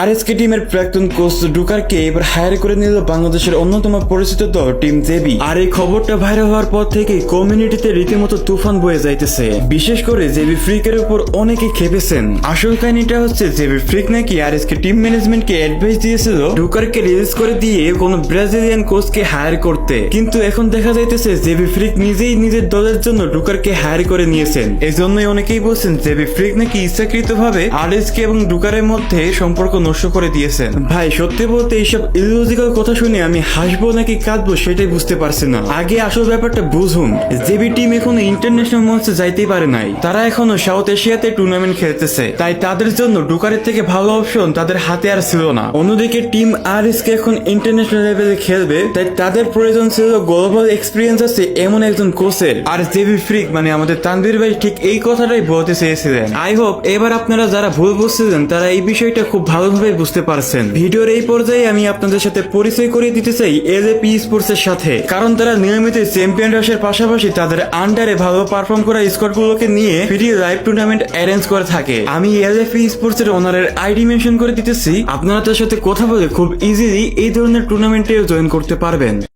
RSK টিমের প্রাক্তন coach ডুকারকে এবার হায়ার করে নিল বাংলাদেশের অন্যতম পরিচিত দল টিম জেবি। আর এই খবরটা ভাইরাল হওয়ার পর থেকে কমিউনিটিতে রীতিমতো তুফান বয়ে যাইতেছে। বিশেষ করে জেবি ফ্রিকের উপর অনেকে খেপেছেন। আসল কাহিনীটা হচ্ছে জেবি ফ্রিক নাকি আরএসকে টিম ম্যানেজমেন্টকে অ্যাডভাইস দিয়েছিল ডুকারকে রিলিজ করে দিয়ে কোনো ব্রাজিলিয়ান কোচকে হায়ার করতে, কিন্তু এখন দেখা যাইতেছে জেবি ফ্রিক নিজেই নিজের দলের জন্য ডুকারকে হায়ার করে নিয়েছেন। এজন্যই অনেকেই বলছেন জেবি ফ্রিক নাকি ইচ্ছাকৃতভাবে আরএসকে এবং ডুকারের মধ্যে সম্পর্ক নষ্ট করে দিয়েছেন। ভাই সত্যি বলতে এইসব ইললজিক্যাল কথা শুনে আমি হাসবো নাকি কাঁদবো সেটাই বুঝতে পারছি না। আগে আসল ব্যাপারটা বুঝুন, জেবি টিম এখনো ইন্টারন্যাশনাল মঞ্চে যাইতেই পারে নাই। তারা এখনো সাউথ এশিয়াতে টুর্নামেন্ট খেলতেছে, তাই তাদের জন্য ডুকারের থেকে ভালো অপশন তাদের হাতে আর ছিল না। অন্যদিকে টিম আরএসকে এখন ইন্টারন্যাশনাল লেভেলে খেলবে, তাই তাদের প্রয়োজন ছিল গ্লোবাল এক্সপিরিয়েন্স আছে এমন একজন কোচের। আর জেবি ফ্রিক মানে আমাদের তানভীর ভাই ঠিক এই কথাটাই বলতে চেয়েছিলেন। আই হোপ এবার আপনারা যারা ভুল বুঝছিলেন তারা এই বিষয়টা খুব ভালোভাবে বুঝতে পারছেন। ভিডিওর এই পর্যায়ে আমি আপনাদের সাথে পরিচয় করিয়ে দিতে চাই এলএপি স্পোর্টস এর সাথে, কারণ তারা নিয়মিত চ্যাম্পিয়ন রাশের পাশাপাশি তাদের আন্ডারে ভালো পারফর্ম করা স্কোয়াড গুলোকে নিয়ে ফ্রি লাইভ টুর্নামেন্ট অ্যারেঞ্জ করে থাকে। আমি এলএপি স্পোর্টস এর ওনারের আইডি মেনশন করে দিতেছি, আপনারা তার সাথে কথা বলে খুব ইজিলি এই ধরনের টুর্নামেন্টে জয়েন করতে পারবেন।